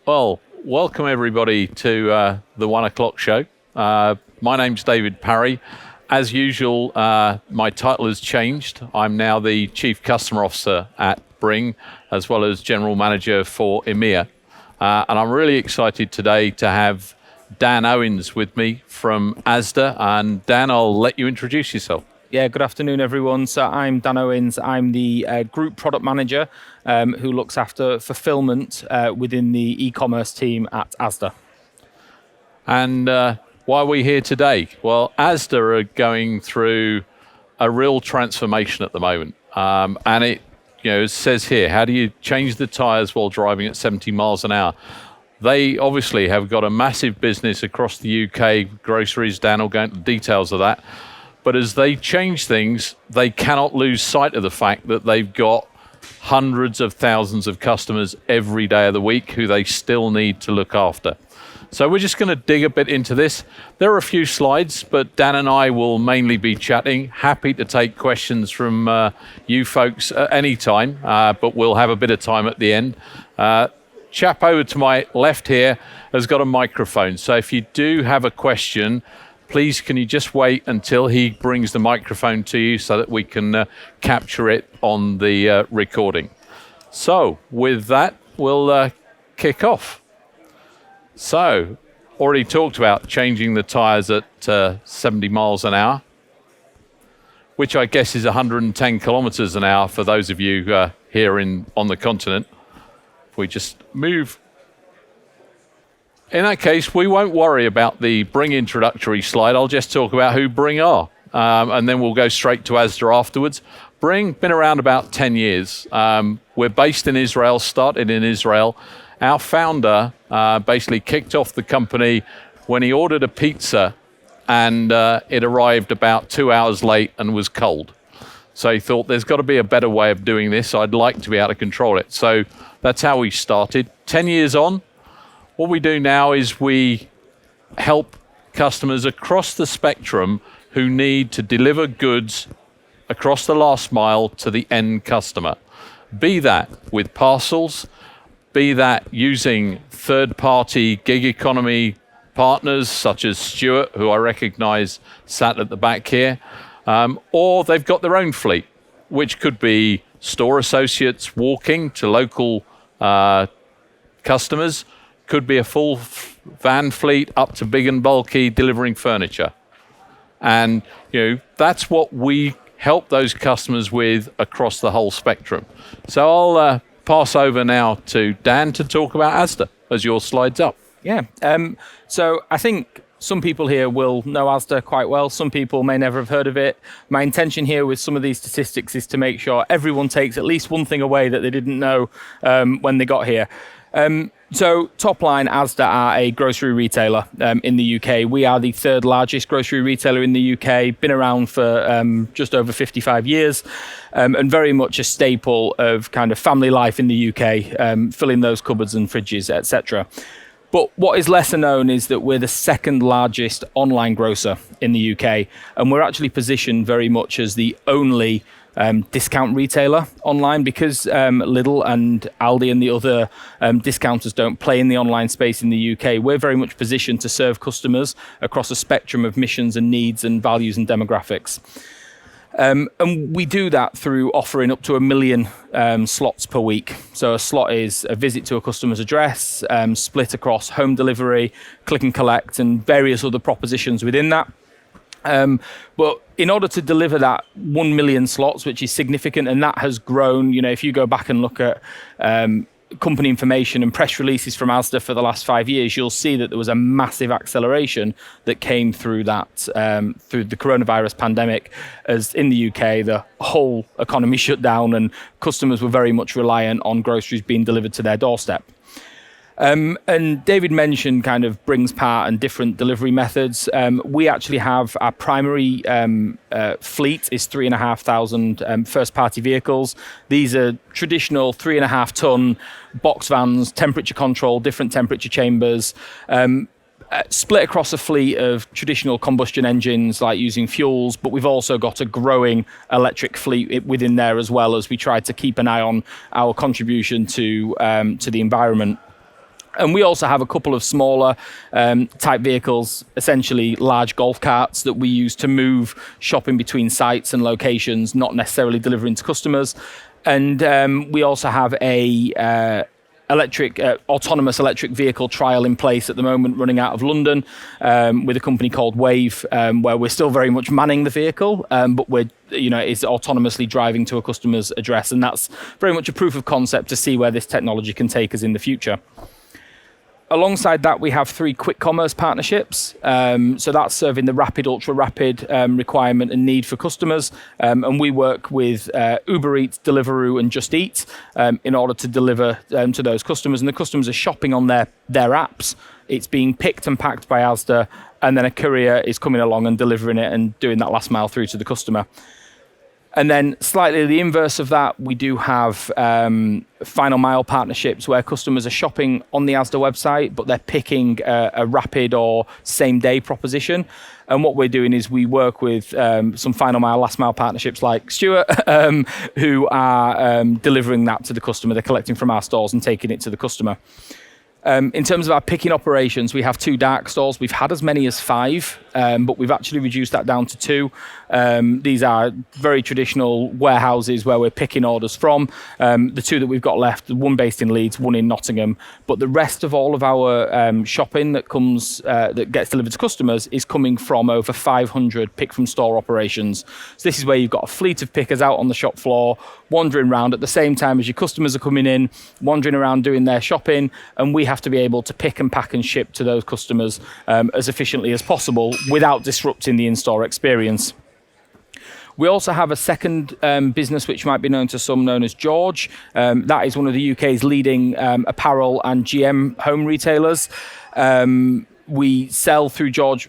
Well, welcome everybody to the 1 o'clock show. My name's David Parry. As usual, my title has changed. I'm now the Chief Customer Officer at Bringg, as well as General Manager for EMEA. And I'm really excited today to have Dan Owens with me from Asda. And Dan, I'll let you introduce yourself. Yeah, good afternoon, everyone. So I'm Dan Owens. I'm the Group Product Manager who looks after fulfillment within the e-commerce team at Asda. And why are we here today? Well, Asda are going through a real transformation at the moment. And it says here, how do you change the tyres while driving at 70 miles an hour? They obviously have got a massive business across the UK, groceries. Dan will go into the details of that. But as they change things, they cannot lose sight of the fact that they've got hundreds of thousands of customers every day of the week who they still need to look after. So we're just going to dig a bit into this. There are a few slides, but Dan and I will mainly be chatting. Happy to take questions from you folks at any time, but we'll have a bit of time at the end. Chap over to my left here has got a microphone. So if you do have a question, please, can you just wait until he brings the microphone to you so that we can capture it on the recording. So with that, we'll kick off. So, already talked about changing the tyres at 70 miles an hour, which I guess is 110 kilometres an hour for those of you here on the continent. If we just move. In that case, we won't worry about the Bringg introductory slide. I'll just talk about who Bringg are, and then we'll go straight to Asda afterwards. Bringg, been around about 10 years. We're based in Israel, started in Israel. Our founder basically kicked off the company when he ordered a pizza, and it arrived about 2 hours late and was cold. So he thought, there's got to be a better way of doing this. I'd like to be able to control it. So that's how we started. 10 years on, what we do now is we help customers across the spectrum who need to deliver goods across the last mile to the end customer. Be that with parcels, be that using third-party gig economy partners such as Stuart, who I recognise sat at the back here, or they've got their own fleet, which could be store associates walking to local customers, could be a full van fleet up to big and bulky delivering furniture. And that's what we help those customers with across the whole spectrum. So I'll pass over now to Dan to talk about Asda as your slide's up. Yeah, so I think some people here will know Asda quite well. Some people may never have heard of it. My intention here with some of these statistics is to make sure everyone takes at least one thing away that they didn't know when they got here. So top line, Asda are a grocery retailer in the UK. We are the third largest grocery retailer in the UK, been around for just over 55 years, and very much a staple of kind of family life in the UK, filling those cupboards and fridges, etc. But what is lesser known is that we're the second largest online grocer in the UK, and we're actually positioned very much as the only discount retailer online, because Lidl and Aldi and the other discounters don't play in the online space in the UK. We're very much positioned to serve customers across a spectrum of missions and needs and values and demographics. And we do that through offering up to 1 million slots per week. So a slot is a visit to a customer's address, split across home delivery, click and collect, and various other propositions within that. But in order to deliver that 1 million slots, which is significant, and that has grown, if you go back and look at company information and press releases from Asda for the last 5 years, you'll see that there was a massive acceleration that came through that, through the coronavirus pandemic, as in the UK, the whole economy shut down and customers were very much reliant on groceries being delivered to their doorstep. And David mentioned kind of Bringg's part and different delivery methods. We actually have our primary fleet is 3,500 first-party vehicles. These are traditional 3.5-ton box vans, temperature control, different temperature chambers, split across a fleet of traditional combustion engines, like using fuels, but we've also got a growing electric fleet within there as well, as we try to keep an eye on our contribution to the environment. And we also have a couple of smaller type vehicles, essentially large golf carts that we use to move shopping between sites and locations, not necessarily delivering to customers. And we also have a autonomous electric vehicle trial in place at the moment, running out of London with a company called Wave, where we're still very much manning the vehicle, but it's autonomously driving to a customer's address, and that's very much a proof of concept to see where this technology can take us in the future. Alongside that, we have 3 quick commerce partnerships. So that's serving the rapid, ultra rapid requirement and need for customers. And we work with Uber Eats, Deliveroo, and Just Eat in order to deliver to those customers. And the customers are shopping on their apps. It's being picked and packed by Asda, and then a courier is coming along and delivering it and doing that last mile through to the customer. And then slightly the inverse of that, we do have final mile partnerships where customers are shopping on the Asda website, but they're picking a rapid or same day proposition. And what we're doing is we work with some final mile, last mile partnerships like Stuart, who are delivering that to the customer. They're collecting from our stores and taking it to the customer. In terms of our picking operations, we have 2 dark stores. We've had as many as 5, but we've actually reduced that down to 2. These are very traditional warehouses where we're picking orders from. The 2 that we've got left, one based in Leeds, one in Nottingham. But the rest of all of our shopping that gets delivered to customers is coming from over 500 pick from store operations. So this is where you've got a fleet of pickers out on the shop floor, wandering around at the same time as your customers are coming in, wandering around doing their shopping, and we have to be able to pick and pack and ship to those customers as efficiently as possible without disrupting the in-store experience. We also have a second business which might be known to some, known as George. That is one of the UK's leading apparel and GM home retailers. We sell through George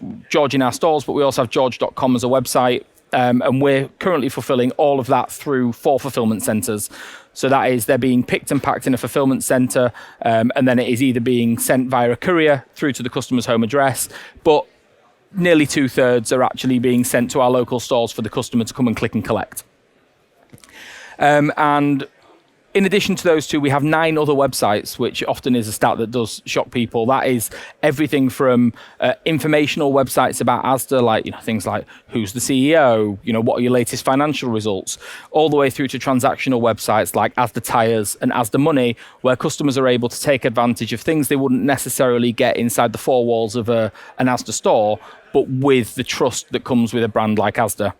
in our stores, but we also have george.com as a website. And we're currently fulfilling all of that through 4 fulfillment centres. So that is, they're being picked and packed in a fulfillment centre, and then it is either being sent via a courier through to the customer's home address, but nearly 2/3 are actually being sent to our local stores for the customer to come and click and collect. And in addition to those 2, we have 9 other websites, which often is a stat that does shock people. That is everything from informational websites about Asda, like things like who's the CEO, what are your latest financial results, all the way through to transactional websites like Asda Tyres and Asda Money, where customers are able to take advantage of things they wouldn't necessarily get inside the 4 walls of an Asda store, but with the trust that comes with a brand like Asda.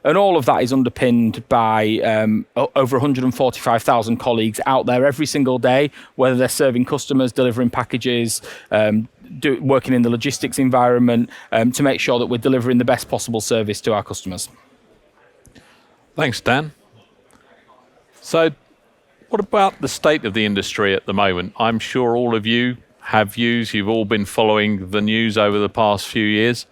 And all of that is underpinned by over 145,000 colleagues out there every single day, whether they're serving customers, delivering packages, working in the logistics environment, to make sure that we're delivering the best possible service to our customers. Thanks, Dan. So what about the state of the industry at the moment? I'm sure all of you have views. You've all been following the news over the past few years.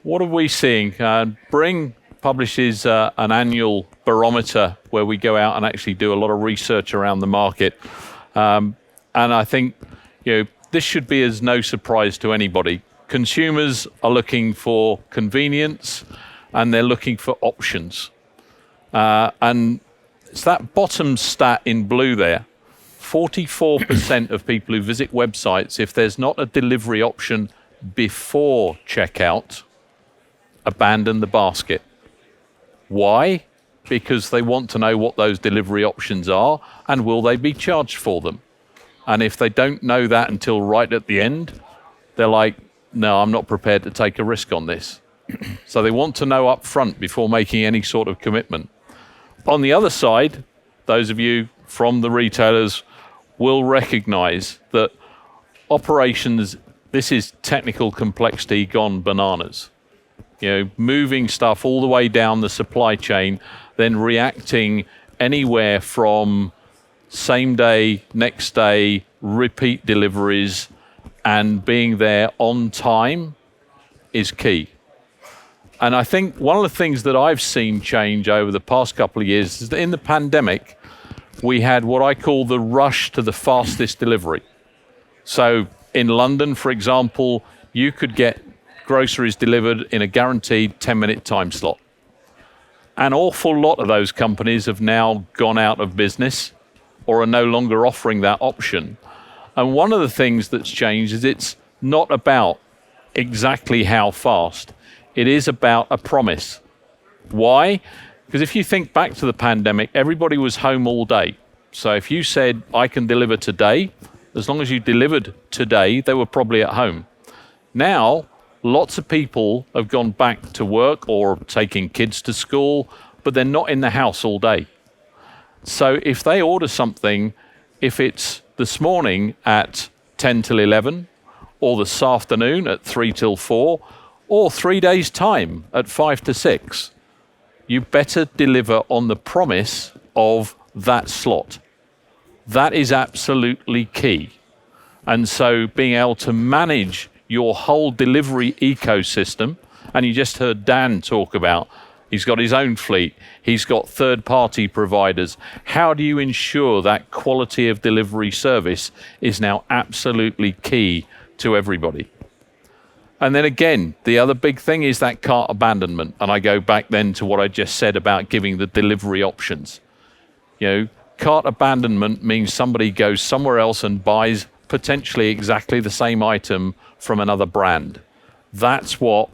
What are we seeing? Bringg publishes an annual barometer where we go out and actually do a lot of research around the market. And I think this should be as no surprise to anybody. Consumers are looking for convenience and they're looking for options. And it's that bottom stat in blue there. 44% of people who visit websites, if there's not a delivery option before checkout, abandon the basket. Why? Because they want to know what those delivery options are and will they be charged for them. And if they don't know that until right at the end, they're like, no, I'm not prepared to take a risk on this. So they want to know up front before making any sort of commitment. On the other side, those of you from the retailers will recognize that operations, this is technical complexity gone bananas. Moving stuff all the way down the supply chain, then reacting anywhere from same day, next day, repeat deliveries, and being there on time is key. And I think one of the things that I've seen change over the past couple of years is that in the pandemic, we had what I call the rush to the fastest delivery. So in London, for example, you could get groceries delivered in a guaranteed 10-minute time slot. An awful lot of those companies have now gone out of business or are no longer offering that option. And one of the things that's changed is it's not about exactly how fast. It is about a promise. Why? Because if you think back to the pandemic, everybody was home all day. So if you said, I can deliver today, as long as you delivered today, they were probably at home. Now, lots of people have gone back to work or taking kids to school, but they're not in the house all day. So if they order something, if it's this morning at 10 till 11, or this afternoon at 3 till 4, or 3 days' time at 5 to 6, you better deliver on the promise of that slot. That is absolutely key. And so being able to manage your whole delivery ecosystem, and you just heard Dan talk about, he's got his own fleet, he's got third-party providers. How do you ensure that quality of delivery service is now absolutely key to everybody? And then again, the other big thing is that cart abandonment. And I go back then to what I just said about giving the delivery options. You know, cart abandonment means somebody goes somewhere else and buys potentially exactly the same item from another brand. That's what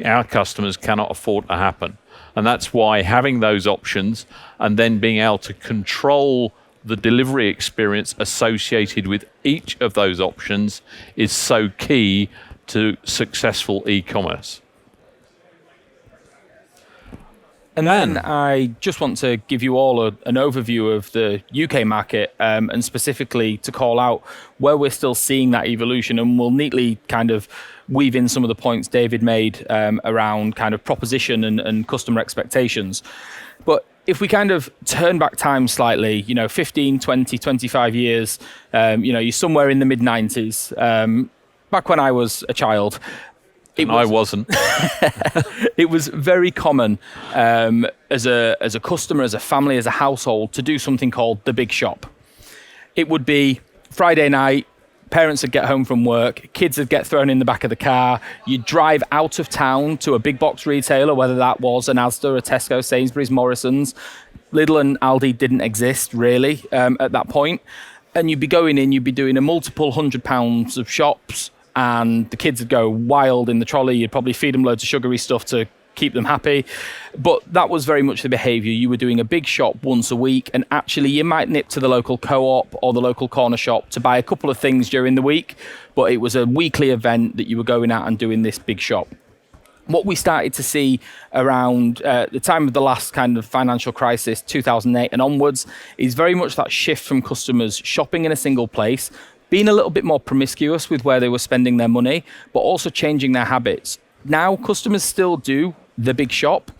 our customers cannot afford to happen. And that's why having those options and then being able to control the delivery experience associated with each of those options is so key to successful e-commerce. And then I just want to give you all an overview of the UK market, and specifically to call out where we're still seeing that evolution, and we'll neatly kind of weave in some of the points David made around kind of proposition and customer expectations. But if we kind of turn back time slightly, 15, 20, 25 years, you're somewhere in the mid-90s, back when I was a child. I wasn't. It was very common as a customer, as a family, as a household to do something called the big shop. It would be Friday night, parents would get home from work, kids would get thrown in the back of the car, you'd drive out of town to a big box retailer, whether that was an Asda, a Tesco, Sainsbury's, Morrison's. Lidl and Aldi didn't exist really at that point. And you'd be going in, you'd be doing a multiple £100 of shops, and the kids would go wild in the trolley. You'd probably feed them loads of sugary stuff to keep them happy. But that was very much the behaviour. You were doing a big shop once a week, and actually you might nip to the local co-op or the local corner shop to buy a couple of things during the week, but it was a weekly event that you were going out and doing this big shop. What we started to see around the time of the last kind of financial crisis, 2008 and onwards, is very much that shift from customers shopping in a single place, being a little bit more promiscuous with where they were spending their money, but also changing their habits. Now, customers still do the big shop,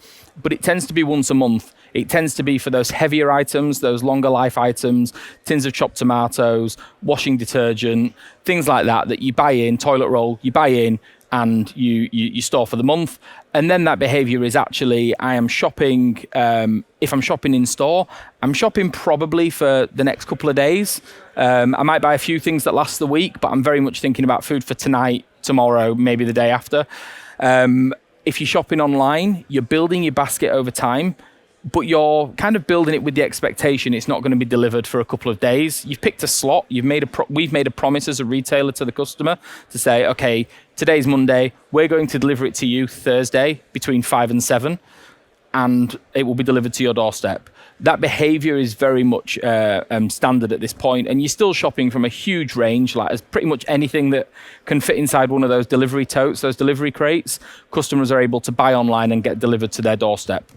but it tends to be once a month. It tends to be for those heavier items, those longer life items, tins of chopped tomatoes, washing detergent, things like that you buy in, toilet roll, you buy in, and you store for the month. And then that behavior is actually, I am shopping, if I'm shopping in store, I'm shopping probably for the next couple of days. I might buy a few things that last the week, but I'm very much thinking about food for tonight, tomorrow, maybe the day after. If you're shopping online, you're building your basket over time, but you're kind of building it with the expectation it's not going to be delivered for a couple of days. You've picked a slot. We've made a promise as a retailer to the customer to say, okay, today's Monday. We're going to deliver it to you Thursday between 5 and 7, and it will be delivered to your doorstep. That behavior is very much standard at this point, and you're still shopping from a huge range, like as pretty much anything that can fit inside one of those delivery totes, those delivery crates, customers are able to buy online and get delivered to their doorstep.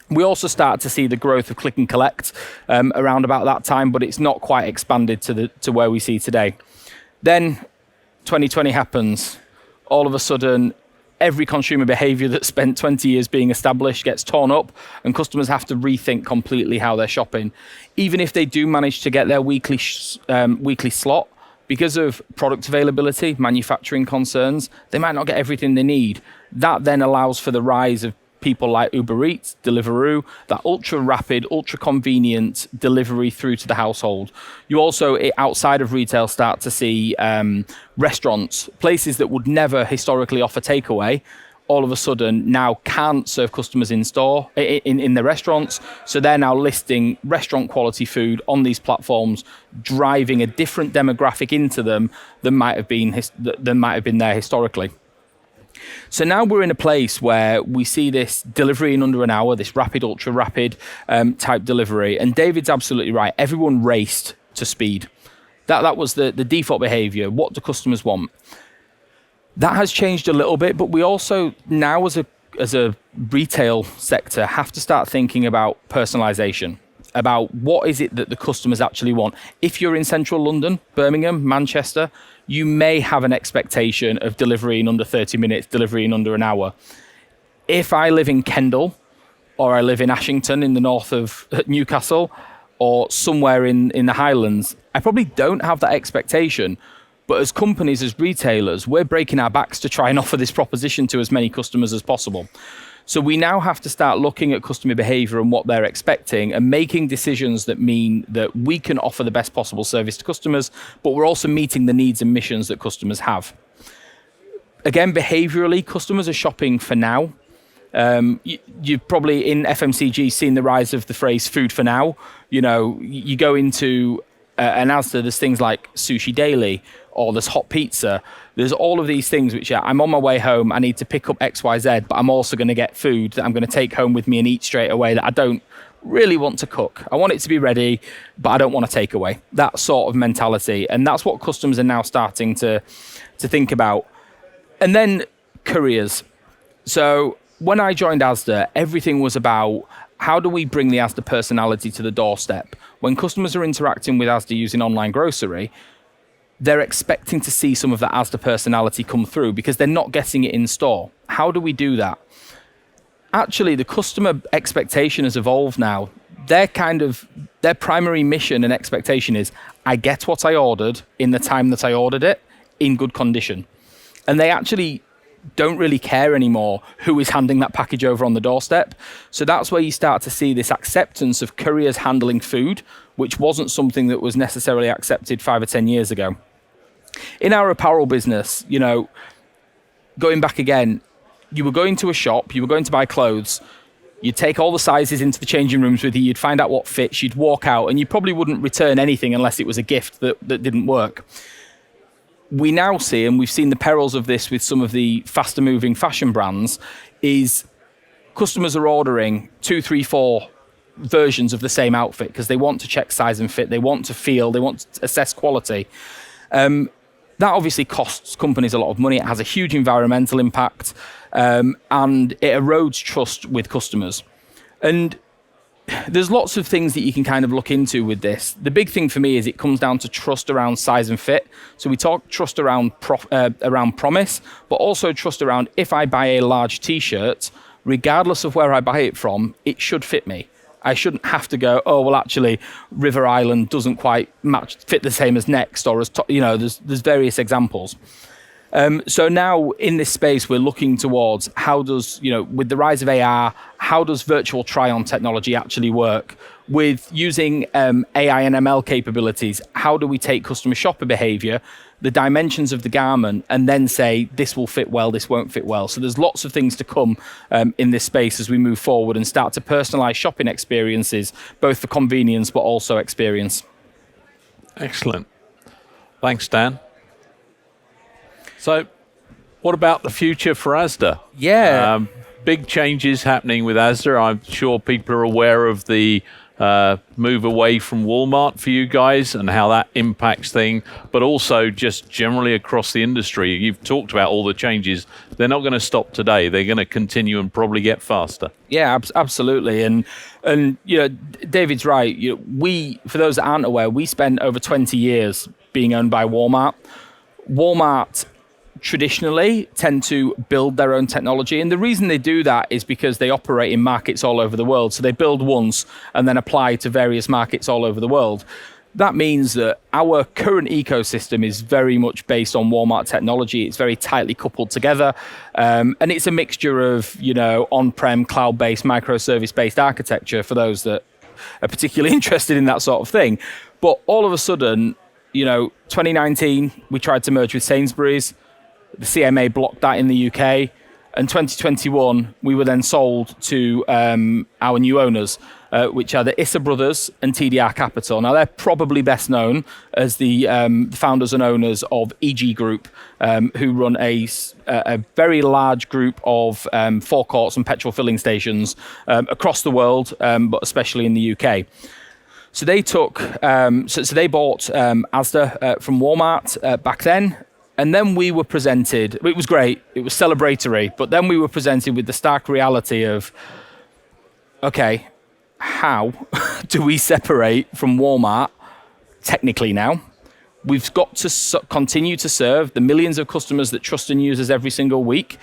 We also start to see the growth of click and collect around about that time, but it's not quite expanded to where we see today. Then 2020 happens. All of a sudden, every consumer behavior that spent 20 years being established gets torn up, and customers have to rethink completely how they're shopping. Even if they do manage to get their weekly slot, because of product availability, manufacturing concerns, they might not get everything they need. That then allows for the rise of people like Uber Eats, Deliveroo, that ultra rapid, ultra convenient delivery through to the household. You also, outside of retail, start to see restaurants, places that would never historically offer takeaway, all of a sudden now can't serve customers in store, in the restaurants. So they're now listing restaurant quality food on these platforms, driving a different demographic into them than might have been there historically. So now we're in a place where we see this delivery in under an hour, this rapid, ultra rapid type delivery. And David's absolutely right. Everyone raced to speed. That was the default behavior. What do customers want? That has changed a little bit, but we also now as a retail sector have to start thinking about personalization, about what is it that the customers actually want. If you're in central London, Birmingham, Manchester, you may have an expectation of delivery in under 30 minutes, delivery in under an hour. If I live in Kendal, or I live in Ashington in the north of Newcastle, or somewhere in the Highlands, I probably don't have that expectation. But as companies, as retailers, we're breaking our backs to try and offer this proposition to as many customers as possible. So we now have to start looking at customer behavior and what they're expecting and making decisions that mean that we can offer the best possible service to customers, but we're also meeting the needs and missions that customers have. Again, behaviorally, customers are shopping for now. You've probably in FMCG seen the rise of the phrase food for now. You know, you go into an Asda, there's things like sushi daily, or there's hot pizza. There's all of these things which I'm on my way home, I need to pick up XYZ, but I'm also going to get food that I'm going to take home with me and eat straight away that I don't really want to cook. I want it to be ready, but I don't want to take away. That sort of mentality. And that's what customers are now starting to think about. And then couriers. So when I joined Asda, everything was about how do we bring the Asda personality to the doorstep? When customers are interacting with Asda using online grocery, they're expecting to see some of that Asda personality come through because they're not getting it in store. How do we do that? Actually, the customer expectation has evolved now. Their primary mission and expectation is, I get what I ordered in the time that I ordered it in good condition. And they actually don't really care anymore who is handing that package over on the doorstep. So that's where you start to see this acceptance of couriers handling food, which wasn't something that was necessarily accepted 5 or 10 years ago. In our apparel business, you know, going back again, you were going to a shop, you were going to buy clothes, you'd take all the sizes into the changing rooms with you, you'd find out what fits, you'd walk out, and you probably wouldn't return anything unless it was a gift that didn't work. We now see, and we've seen the perils of this with some of the faster moving fashion brands, is customers are ordering 2, 3, 4 versions of the same outfit because they want to check size and fit, they want to feel, they want to assess quality. That obviously costs companies a lot of money. It has a huge environmental impact, and it erodes trust with customers. And there's lots of things that you can kind of look into with this. The big thing for me is it comes down to trust around size and fit. So we talk trust around promise, but also trust around if I buy a large t-shirt, regardless of where I buy it from, it should fit me. I shouldn't have to go, oh, well, actually, River Island doesn't quite fit the same as Next, or as, there's various examples. So now in this space, we're looking towards how does, with the rise of AR, how does virtual try-on technology actually work? With using AI and ML capabilities, how do we take customer shopper behavior, the dimensions of the garment, and then say, this will fit well, this won't fit well. So there's lots of things to come in this space as we move forward and start to personalize shopping experiences, both for convenience, but also experience. Excellent. Thanks, Dan. So what about the future for Asda? Yeah. Big changes happening with Asda. I'm sure people are aware of the move away from Walmart for you guys and how that impacts things, but also just generally across the industry. You've talked about all the changes. They're not going to stop today. They're going to continue and probably get faster. Yeah, absolutely. And David's right. We, for those that aren't aware, we spent over 20 years being owned by Walmart. Walmart traditionally tend to build their own technology. And the reason they do that is because they operate in markets all over the world. So they build once and then apply to various markets all over the world. That means that our current ecosystem is very much based on Walmart technology. It's very tightly coupled together. And it's a mixture of, on-prem, cloud-based, microservice-based architecture for those that are particularly interested in that sort of thing. But all of a sudden, 2019, we tried to merge with Sainsbury's. The CMA blocked that in the UK. And 2021, we were then sold to our new owners, which are the Issa Brothers and TDR Capital. Now, they're probably best known as the founders and owners of EG Group, who run a very large group of forecourts and petrol filling stations across the world, but especially in the UK. So they took, so they bought Asda from Walmart back then. And then we were presented, it was great, it was celebratory, but then we were presented with the stark reality of, okay, how do we separate from Walmart technically now? We've got to continue to serve the millions of customers that trust and use us every single week,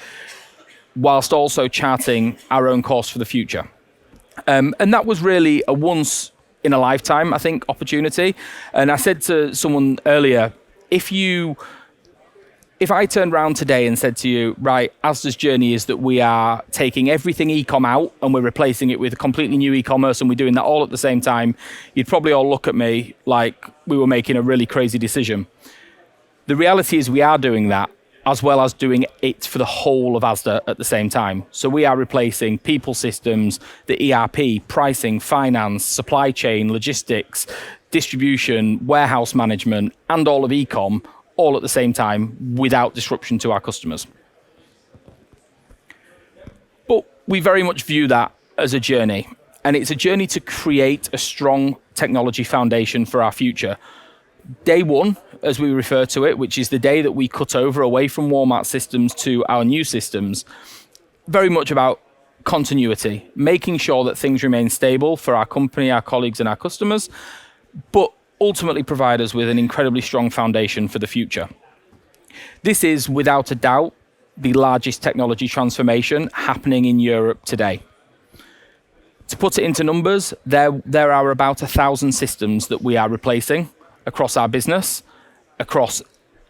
whilst also charting our own course for the future. And that was really a once in a lifetime, I think, opportunity. And I said to someone earlier, if I turned around today and said to you, right, Asda's journey is that we are taking everything e-com out and we're replacing it with a completely new e-commerce and we're doing that all at the same time, you'd probably all look at me like we were making a really crazy decision. The reality is we are doing that, as well as doing it for the whole of Asda at the same time. So we are replacing people systems, the ERP, pricing, finance, supply chain, logistics, distribution, warehouse management, and all of e-com, all at the same time without disruption to our customers. But we very much view that as a journey, and it's a journey to create a strong technology foundation for our future. Day one, as we refer to it, which is the day that we cut over away from Walmart systems to our new systems, very much about continuity, making sure that things remain stable for our company, our colleagues, and our customers, but ultimately provide us with an incredibly strong foundation for the future. This is, without a doubt, the largest technology transformation happening in Europe today. To put it into numbers, there are about 1,000 systems that we are replacing across our business, across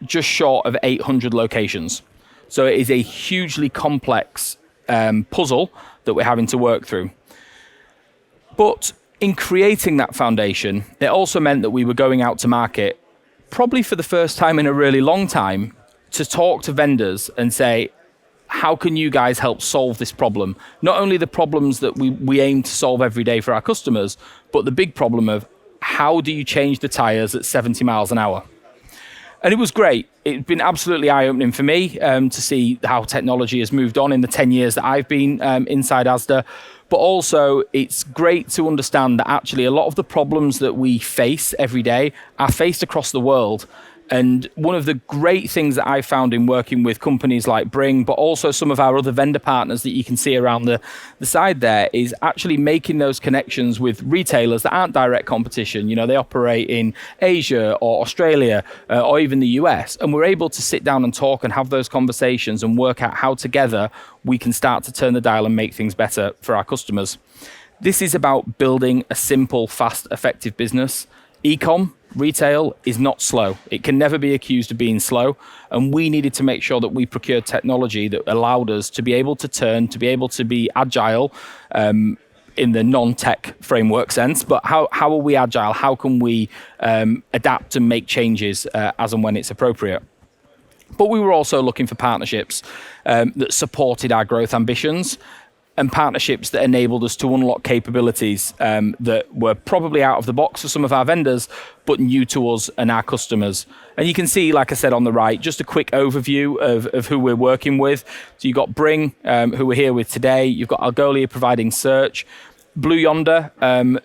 just short of 800 locations. So it is a hugely complex puzzle that we're having to work through. But in creating that foundation, it also meant that we were going out to market, probably for the first time in a really long time, to talk to vendors and say, how can you guys help solve this problem? Not only the problems that we aim to solve every day for our customers, but the big problem of how do you change the tyres at 70 miles an hour? And it was great. It's been absolutely eye-opening for me to see how technology has moved on in the 10 years that I've been inside Asda. But also, it's great to understand that actually a lot of the problems that we face every day are faced across the world. And one of the great things that I found in working with companies like Bringg, but also some of our other vendor partners that you can see around the side there, is actually making those connections with retailers that aren't direct competition. You know, they operate in Asia or Australia or even the US. And we're able to sit down and talk and have those conversations and work out how together we can start to turn the dial and make things better for our customers. This is about building a simple, fast, effective business. E-com, retail, is not slow. It can never be accused of being slow. And we needed to make sure that we procured technology that allowed us to be able to turn, to be able to be agile in the non-tech framework sense. But how are we agile? How can we adapt and make changes as and when it's appropriate? But we were also looking for partnerships that supported our growth ambitions, and partnerships that enabled us to unlock capabilities that were probably out of the box for some of our vendors, but new to us and our customers. And you can see, like I said on the right, just a quick overview of who we're working with. So you've got Bringg, who we're here with today. You've got Algolia providing search. Blue Yonder,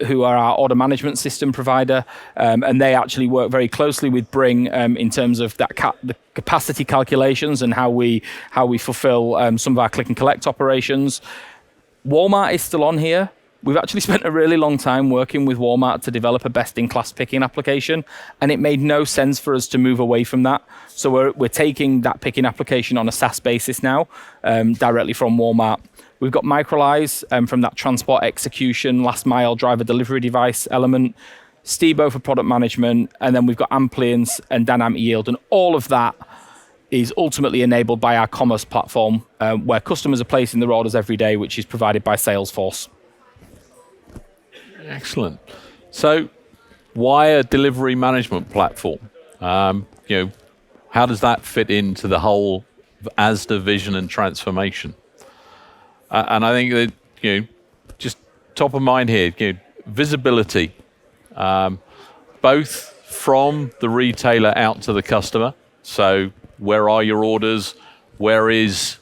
who are our order management system provider, and they actually work very closely with Bringg in terms of that the capacity calculations and how we fulfill some of our click and collect operations. Walmart is still on here. We've actually spent a really long time working with Walmart to develop a best-in-class picking application, and it made no sense for us to move away from that. So we're taking that picking application on a SaaS basis now, directly from Walmart. We've got Microlize from that transport execution, last mile driver delivery device element, Stebo for product management, and then we've got Ampliance and Dynamic Yield, and all of that is ultimately enabled by our commerce platform, where customers are placing their orders every day, which is provided by Salesforce. Excellent. So, why a delivery management platform? How does that fit into the whole Asda vision and transformation? And I think that, just top of mind here, visibility, both from the retailer out to the customer. So where are your orders? Where is,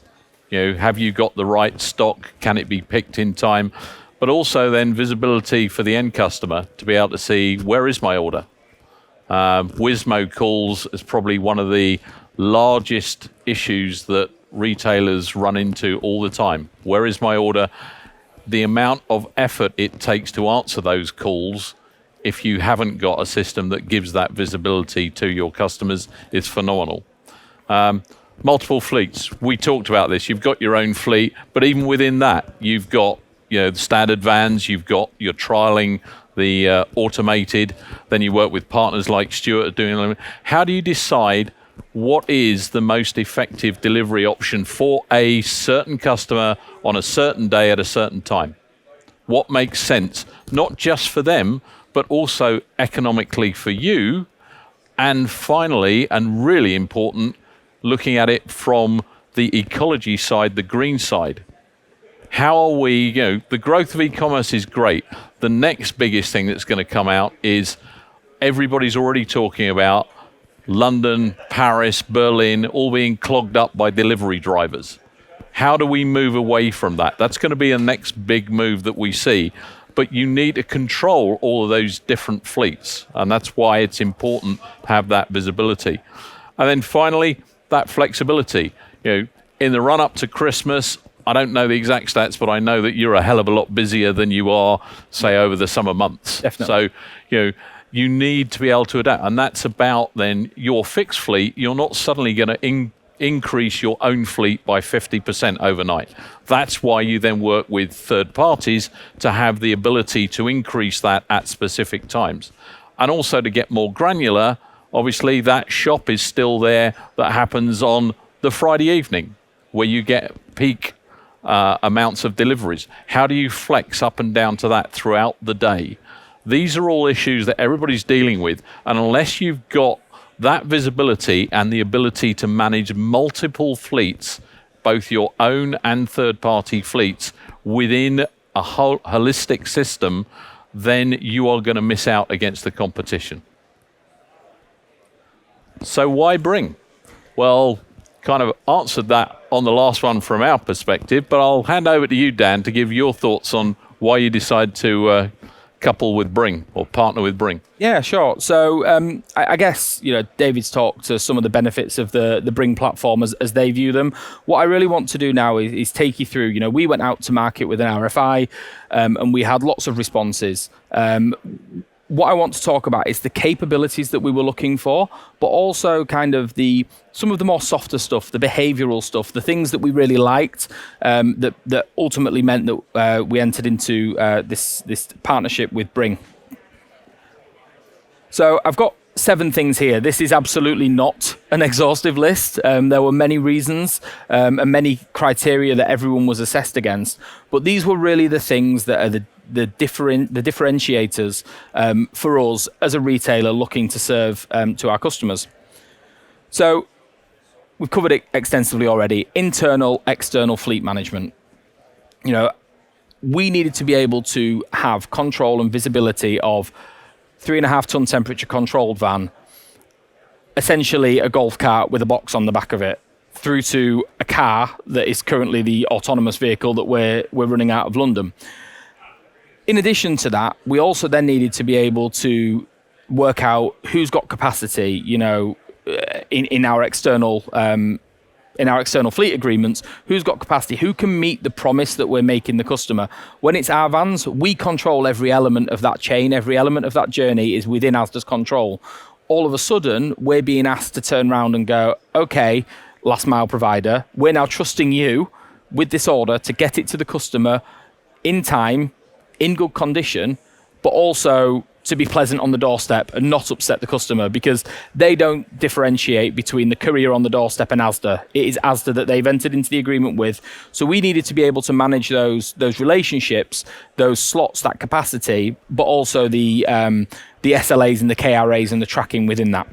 have you got the right stock? Can it be picked in time? But also then visibility for the end customer to be able to see, where is my order? Wismo calls is probably one of the largest issues that retailers run into all the time. Where is my order? The amount of effort it takes to answer those calls, if you haven't got a system that gives that visibility to your customers, is phenomenal. Multiple fleets. We talked about this. You've got your own fleet, but even within that, you've got the standard vans. You've got your trialing the automated. Then you work with partners like Stuart doing them. How do you decide what is the most effective delivery option for a certain customer on a certain day at a certain time? What makes sense, not just for them, but also economically for you? And finally, and really important, looking at it from the ecology side, the green side. How are we, the growth of e-commerce is great. The next biggest thing that's going to come out is everybody's already talking about London, Paris, Berlin, all being clogged up by delivery drivers. How do we move away from that? That's going to be a next big move that we see. But you need to control all of those different fleets. And that's why it's important to have that visibility. And then finally, that flexibility. In the run up to Christmas, I don't know the exact stats, but I know that you're a hell of a lot busier than you are, say, over the summer months. Definitely. So, you need to be able to adapt. And that's about then your fixed fleet. You're not suddenly going to increase your own fleet by 50% overnight. That's why you then work with third parties to have the ability to increase that at specific times. And also to get more granular, obviously that shop is still there that happens on the Friday evening where you get peak amounts of deliveries. How do you flex up and down to that throughout the day? These are all issues that everybody's dealing with. And unless you've got that visibility and the ability to manage multiple fleets, both your own and third-party fleets, within a holistic system, then you are going to miss out against the competition. So why Bringg? Well, kind of answered that on the last one from our perspective, but I'll hand over to you, Dan, to give your thoughts on why you decide to couple with Bringg or partner with Bringg. Yeah, sure. So I guess, David's talked to some of the benefits of the Bringg platform as they view them. What I really want to do now is take you through, we went out to market with an RFI and we had lots of responses. What I want to talk about is the capabilities that we were looking for, but also kind of some of the more softer stuff, the behavioral stuff, the things that we really liked that ultimately meant that we entered into this partnership with Bringg. So I've got 7 things here. This is absolutely not an exhaustive list. There were many reasons and many criteria that everyone was assessed against, but these were really the things that are the differentiators for us as a retailer looking to serve to our customers. So we've covered it extensively already. Internal, external fleet management. We needed to be able to have control and visibility of 3.5 ton temperature controlled van, essentially a golf cart with a box on the back of it, through to a car that is currently the autonomous vehicle that we're running out of London. In addition to that, we also then needed to be able to work out who's got capacity, in our external fleet agreements, who's got capacity, who can meet the promise that we're making the customer. When it's our vans, we control every element of that chain, every element of that journey is within Asda's control. All of a sudden, we're being asked to turn around and go, okay, last mile provider, we're now trusting you with this order to get it to the customer in time, in good condition, but also to be pleasant on the doorstep and not upset the customer, because they don't differentiate between the courier on the doorstep and Asda. It is Asda that they've entered into the agreement with. So we needed to be able to manage those relationships, those slots, that capacity, but also the SLAs and the KRAs and the tracking within that.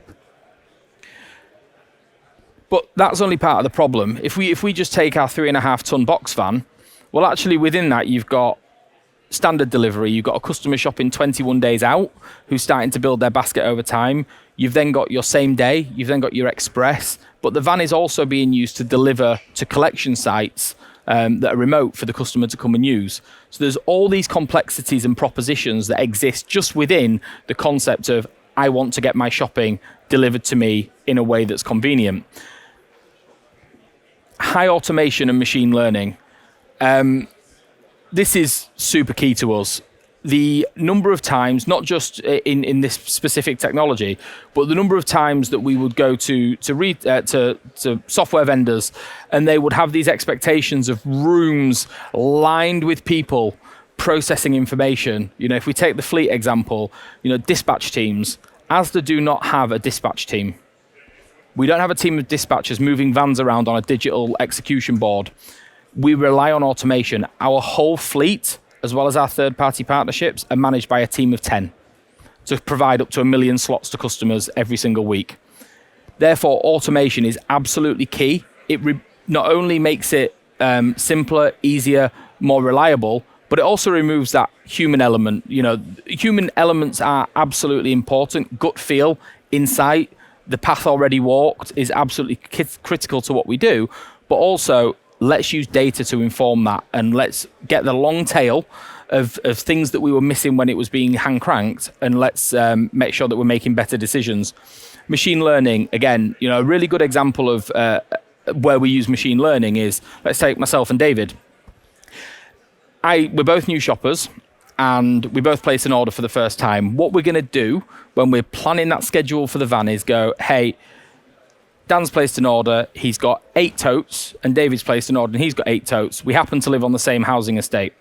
But that's only part of the problem. If we just take our 3.5 ton box van, Well, actually, within that, you've got standard delivery. You've got a customer shopping 21 days out who's starting to build their basket over time. You've then got your same day. You've then got your express. But the van is also being used to deliver to collection sites that are remote for the customer to come and use. So there's all these complexities and propositions that exist just within the concept of I want to get my shopping delivered to me in a way that's convenient. High automation and machine learning. This is super key to us. The number of times, not just in this specific technology, but the number of times that we would go to software vendors, and they would have these expectations of rooms lined with people processing information. If we take the fleet example, dispatch teams. Asda do not have a dispatch team. We don't have a team of dispatchers moving vans around on a digital execution board. We rely on automation. Our whole fleet, as well as our third-party partnerships, are managed by a team of 10 to provide up to 1 million slots to customers every single week. Therefore, automation is absolutely key. It not only makes it simpler, easier, more reliable, but it also removes that human element. Human elements are absolutely important. Gut feel, insight, the path already walked is absolutely critical to what we do, but also let's use data to inform that, and let's get the long tail of things that we were missing when it was being hand cranked, and let's make sure that we're making better decisions. Machine learning, again, a really good example of where we use machine learning is, let's take myself and David. We're both new shoppers, and we both place an order for the first time. What we're going to do when we're planning that schedule for the van is go, hey, Dan's placed an order, he's got 8 totes, and David's placed an order and he's got 8 totes. We happen to live on the same housing estate.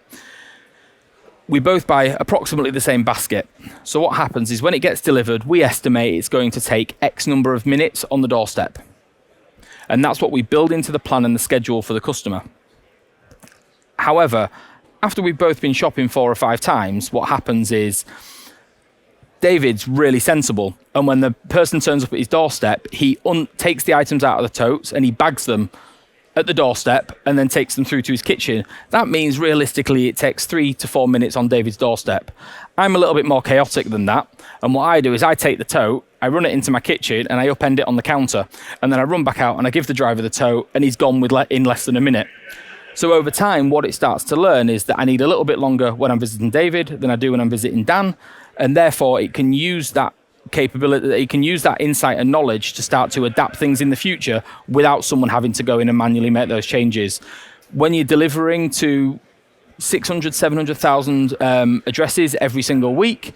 We both buy approximately the same basket. So what happens is when it gets delivered, we estimate it's going to take X number of minutes on the doorstep. And that's what we build into the plan and the schedule for the customer. However, after we've both been shopping 4 or 5 times, what happens is David's really sensible, and when the person turns up at his doorstep, he takes the items out of the totes and he bags them at the doorstep and then takes them through to his kitchen. That means realistically it takes 3 to 4 minutes on David's doorstep. I'm a little bit more chaotic than that, and what I do is I take the tote, I run it into my kitchen and I upend it on the counter, and then I run back out and I give the driver the tote and he's gone in less than a minute. So over time, what it starts to learn is that I need a little bit longer when I'm visiting David than I do when I'm visiting Dan, and therefore it can use that capability, it can use that insight and knowledge to start to adapt things in the future without someone having to go in and manually make those changes. When you're delivering to 600, 700,000 addresses every single week,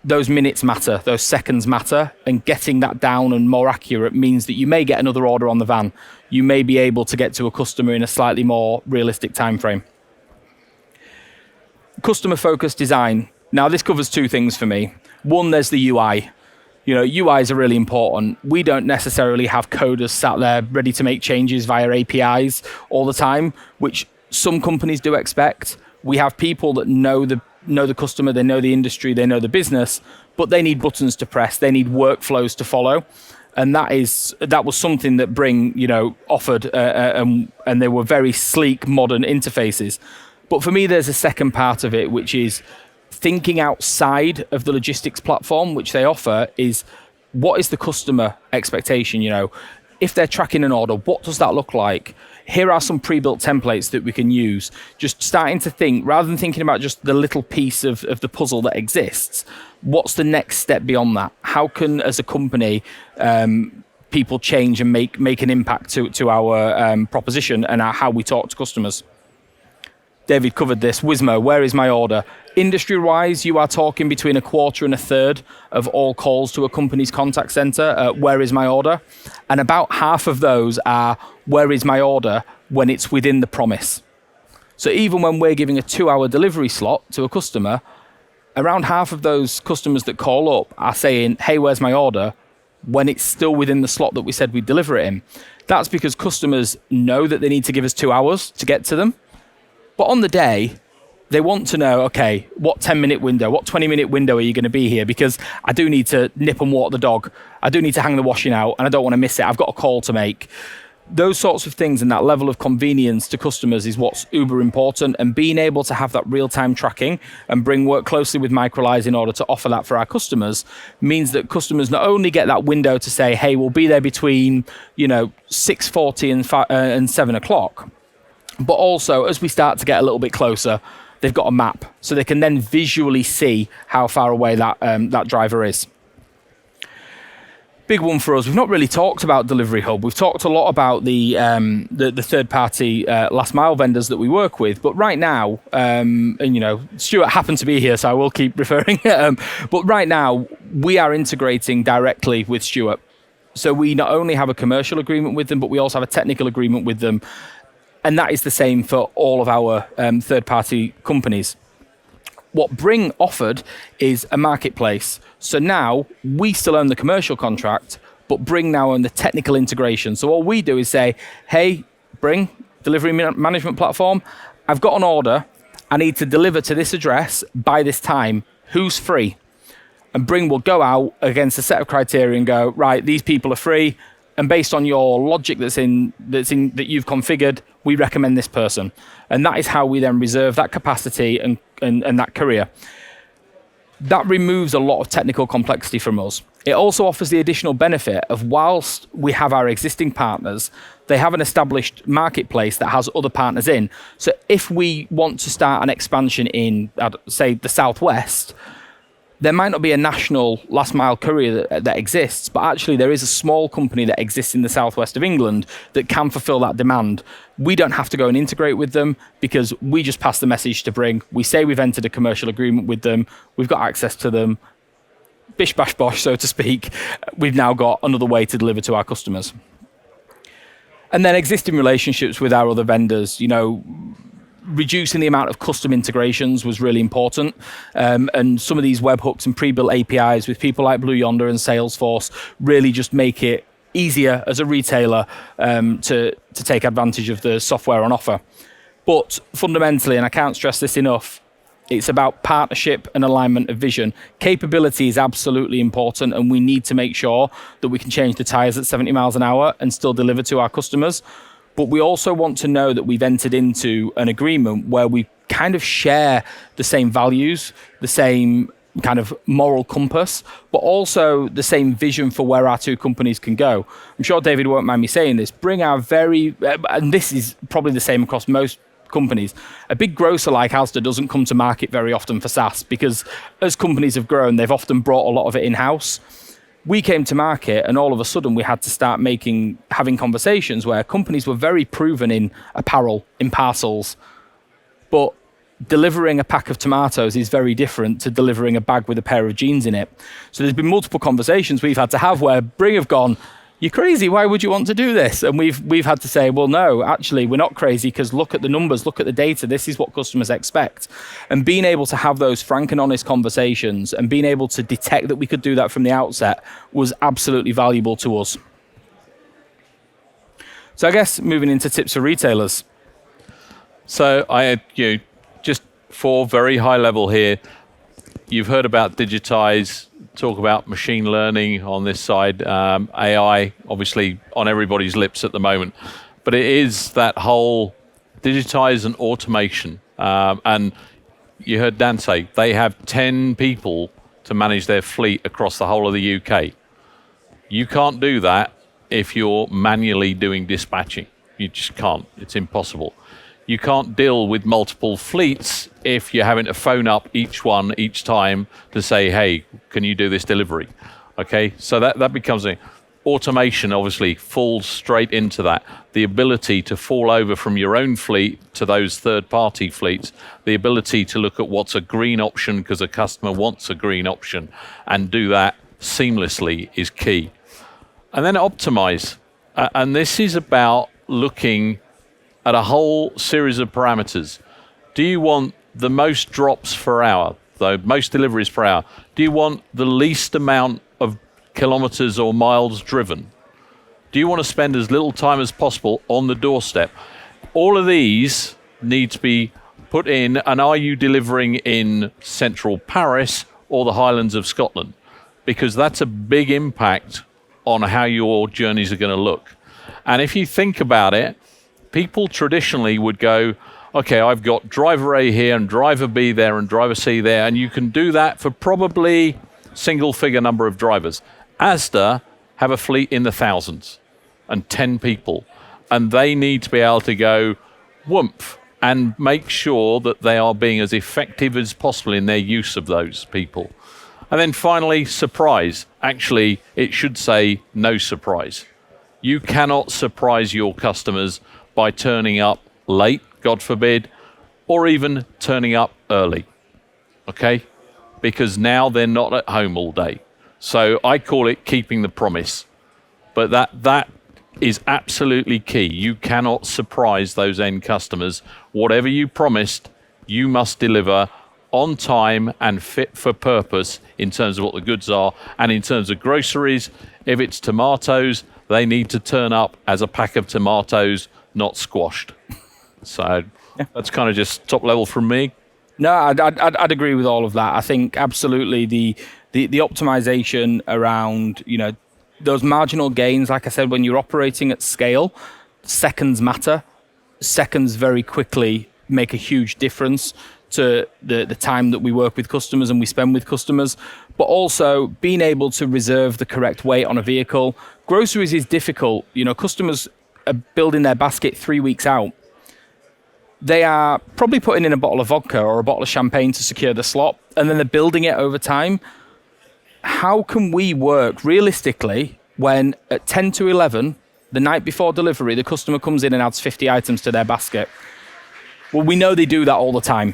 those minutes matter, those seconds matter, and getting that down and more accurate means that you may get another order on the van. You may be able to get to a customer in a slightly more realistic time frame. Customer-focused design. Now, this covers 2 things for me. One, there's the UI. UIs are really important. We don't necessarily have coders sat there ready to make changes via APIs all the time, which some companies do expect. We have people that know the customer, they know the industry, they know the business, but they need buttons to press, they need workflows to follow. And that was something that Bringg, offered, and they were very sleek, modern interfaces. But for me, there's a second part of it, which is thinking outside of the logistics platform, which they offer, is what is the customer expectation? If they're tracking an order, what does that look like? Here are some pre-built templates that we can use. Just starting to think, rather than thinking about just the little piece of the puzzle that exists, what's the next step beyond that? How can, as a company, people change and make an impact to our proposition and how we talk to customers? David covered this. Wizmo, where is my order? Industry-wise, you are talking between 1/4 and 1/3 of all calls to a company's contact center. Where is my order? And about half of those are, where is my order, when it's within the promise. So even when we're giving a 2-hour delivery slot to a customer, around half of those customers that call up are saying, hey, where's my order, when it's still within the slot that we said we'd deliver it in. That's because customers know that they need to give us 2 hours to get to them. But on the day, they want to know, okay, what 10-minute window, what 20-minute window are you going to be here? Because I do need to nip and walk the dog. I do need to hang the washing out, and I don't want to miss it. I've got a call to make. those sorts of things and that level of convenience to customers is what's uber important, and being able to have that real-time tracking and Bringg work closely with Microlise in order to offer that for our customers means that customers not only get that window to say, hey, we'll be there between 6:40 and 7 o'clock, but also as we start to get a little bit closer, they've got a map so they can then visually see how far away that driver is. Big one for us. We've not really talked about Delivery Hub. We've talked a lot about the third-party last mile vendors that we work with. But right now, Stuart happened to be here, so I will keep referring. But right now, we are integrating directly with Stuart. So we not only have a commercial agreement with them, but we also have a technical agreement with them. And that is the same for all of our third-party companies. What Bringg offered is a marketplace. So now we still own the commercial contract, but Bringg now own the technical integration. So all we do is say, hey, Bringg, delivery management platform, I've got an order. I need to deliver to this address by this time. Who's free? And Bringg will go out against a set of criteria and go, right, these people are free. And based on your logic that you've configured, we recommend this person. And that is how we then reserve that capacity and that courier. That removes a lot of technical complexity from us. It also offers the additional benefit of, whilst we have our existing partners, they have an established marketplace that has other partners in. So if we want to start an expansion in, say, the Southwest, there might not be a national last mile courier that exists, but actually there is a small company that exists in the southwest of England that can fulfill that demand. We don't have to go and integrate with them because we just pass the message to Bringg. We say we've entered a commercial agreement with them. We've got access to them. Bish, bash, bosh, so to speak. We've now got another way to deliver to our customers. And then existing relationships with our other vendors, reducing the amount of custom integrations was really important. And some of these webhooks and pre-built APIs with people like Blue Yonder and Salesforce really just make it easier as a retailer to take advantage of the software on offer. But fundamentally, and I can't stress this enough, it's about partnership and alignment of vision. Capability is absolutely important, and we need to make sure that we can change the tires at 70 miles an hour and still deliver to our customers. But we also want to know that we've entered into an agreement where we kind of share the same values, the same kind of moral compass, but also the same vision for where our two companies can go. I'm sure David won't mind me saying this, and this is probably the same across most companies, a big grocer like Asda doesn't come to market very often for SaaS because as companies have grown, they've often brought a lot of it in-house. We came to market and all of a sudden we had to start having conversations where companies were very proven in apparel, in parcels, but delivering a pack of tomatoes is very different to delivering a bag with a pair of jeans in it. So there's been multiple conversations we've had to have where Bringg have gone, you're crazy, why would you want to do this? And we've had to say, well, no, actually, we're not crazy because look at the numbers, look at the data, this is what customers expect. And being able to have those frank and honest conversations and being able to detect that we could do that from the outset was absolutely valuable to us. So I guess moving into tips for retailers. So I had, just for very high level here, you've heard about digitize, talk about machine learning on this side, AI, obviously on everybody's lips at the moment. But it is that whole digitize and automation. And you heard Dan say they have 10 people to manage their fleet across the whole of the UK. You can't do that if you're manually doing dispatching. You just can't. It's impossible. You can't deal with multiple fleets if you're having to phone up each one each time to say, hey, can you do this delivery? Okay, so that becomes automation obviously falls straight into that. The ability to fall over from your own fleet to those third-party fleets, the ability to look at what's a green option because a customer wants a green option and do that seamlessly is key. And then optimize. And this is about looking at a whole series of parameters. Do you want the most drops per hour, the most deliveries per hour? Do you want the least amount of kilometers or miles driven? Do you want to spend as little time as possible on the doorstep? All of these need to be put in, and are you delivering in central Paris or the Highlands of Scotland? Because that's a big impact on how your journeys are going to look. And if you think about it, people traditionally would go, okay, I've got driver A here and driver B there and driver C there, and you can do that for probably single-figure number of drivers. Asda have a fleet in the thousands and 10 people, and they need to be able to go whoomph and make sure that they are being as effective as possible in their use of those people. And then finally, surprise. Actually, it should say no surprise. You cannot surprise your customers by turning up late, God forbid, or even turning up early, okay? Because now they're not at home all day. So I call it keeping the promise. But that is absolutely key. You cannot surprise those end customers. Whatever you promised, you must deliver on time and fit for purpose in terms of what the goods are. And in terms of groceries, if it's tomatoes, they need to turn up as a pack of tomatoes, not squashed. So that's kind of just top level from me. No, I'd agree with all of that. I think absolutely the optimization around, you know, those marginal gains, like I said, when you're operating at scale, seconds matter. Seconds very quickly make a huge difference to the time that we work with customers and we spend with customers, but also being able to reserve the correct weight on a vehicle. Groceries is difficult. You know, customers are building their basket 3 weeks out. They are probably putting in a bottle of vodka or a bottle of champagne to secure the slot, and then they're building it over time. How can we work realistically when at 10 to 11, the night before delivery, the customer comes in and adds 50 items to their basket? Well, we know they do that all the time.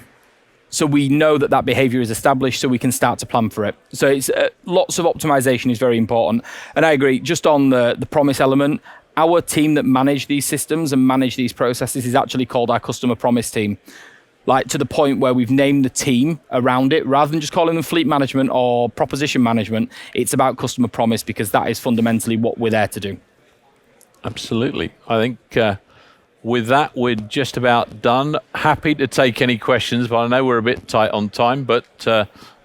So we know that behavior is established, so we can start to plan for it. So it's lots of optimization is very important. And I agree, just on the promise element, our team that manage these systems and manage these processes is actually called our customer promise team. Like, to the point where we've named the team around it, rather than just calling them fleet management or proposition management. It's about customer promise, because that is fundamentally what we're there to do. Absolutely. I think with that, we're just about done. Happy to take any questions, but I know we're a bit tight on time. But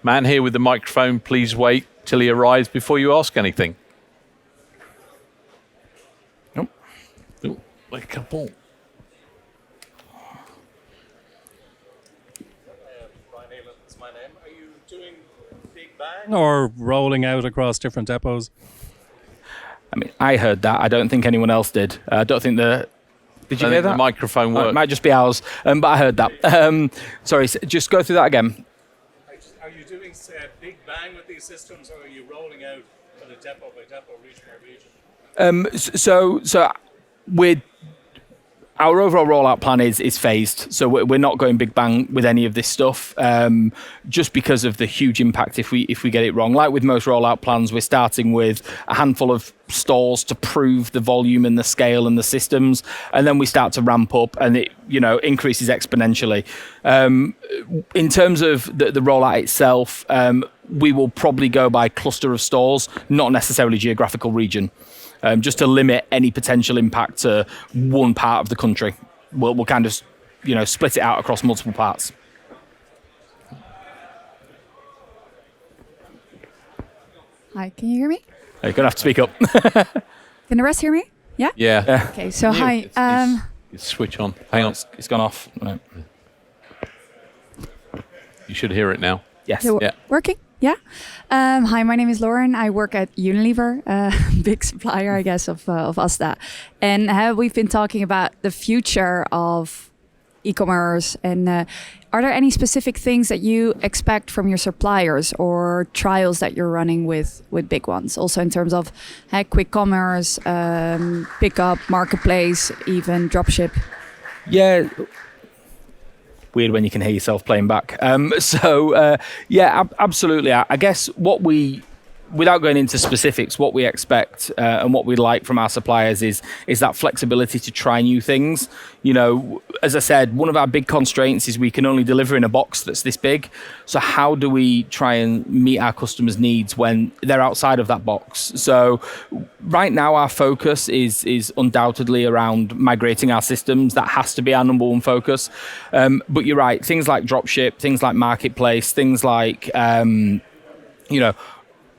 man here with the microphone, please wait till he arrives before you ask anything. Nope. Oh, a couple. Or rolling out across different depots? I mean, I heard that. I don't think anyone else did. I don't think Did you hear that? The microphone worked. It might just be ours, but I heard that. Sorry, just go through that again. Are you doing big bang with these systems, or are you rolling out on a depot by depot, region by region? So our overall rollout plan is phased, so we're not going big bang with any of this stuff, just because of the huge impact if we get it wrong. Like with most rollout plans, we're starting with a handful of stores to prove the volume and the scale and the systems, and then we start to ramp up, and it increases exponentially. In terms of the rollout itself, we will probably go by cluster of stores, not necessarily geographical region. Just to limit any potential impact to one part of the country. We'll kind of, split it out across multiple parts. Hi, can you hear me? You're going to have to speak up. Can the rest hear me? Yeah? Yeah. Okay, so hi. It's switch on. Hang on. It's gone off. Right. You should hear it now. Yes. Yeah. Working? Yeah. Hi, my name is Lauren. I work at Unilever, big supplier, I guess, of Asda. And we've been talking about the future of e-commerce. And are there any specific things that you expect from your suppliers or trials that you're running with big ones? Also in terms of quick commerce, pickup, marketplace, even dropship? Yeah. Weird when you can hear yourself playing back. Absolutely. I guess without going into specifics, what we expect and what we'd like from our suppliers is that flexibility to try new things. As I said, one of our big constraints is we can only deliver in a box that's this big. So how do we try and meet our customers' needs when they're outside of that box? So right now our focus is undoubtedly around migrating our systems. That has to be our number one focus. But you're right, things like dropship, things like marketplace, things like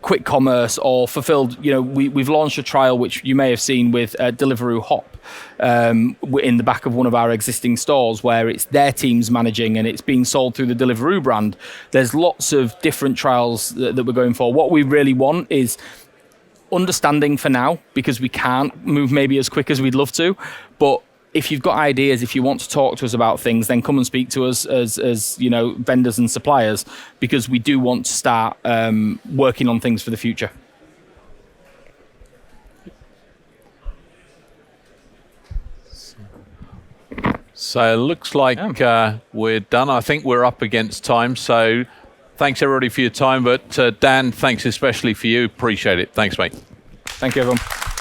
quick commerce or fulfilled. We've launched a trial which you may have seen with Deliveroo Hop in the back of one of our existing stores, where it's their teams managing and it's being sold through the Deliveroo brand. There's lots of different trials that we're going for. What we really want is understanding for now, because we can't move maybe as quick as we'd love to, but if you've got ideas, if you want to talk to us about things, then come and speak to us as vendors and suppliers, because we do want to start working on things for the future. So it looks like we're done. I think we're up against time. So thanks everybody for your time. But Dan, thanks especially for you. Appreciate it. Thanks, mate. Thank you, everyone.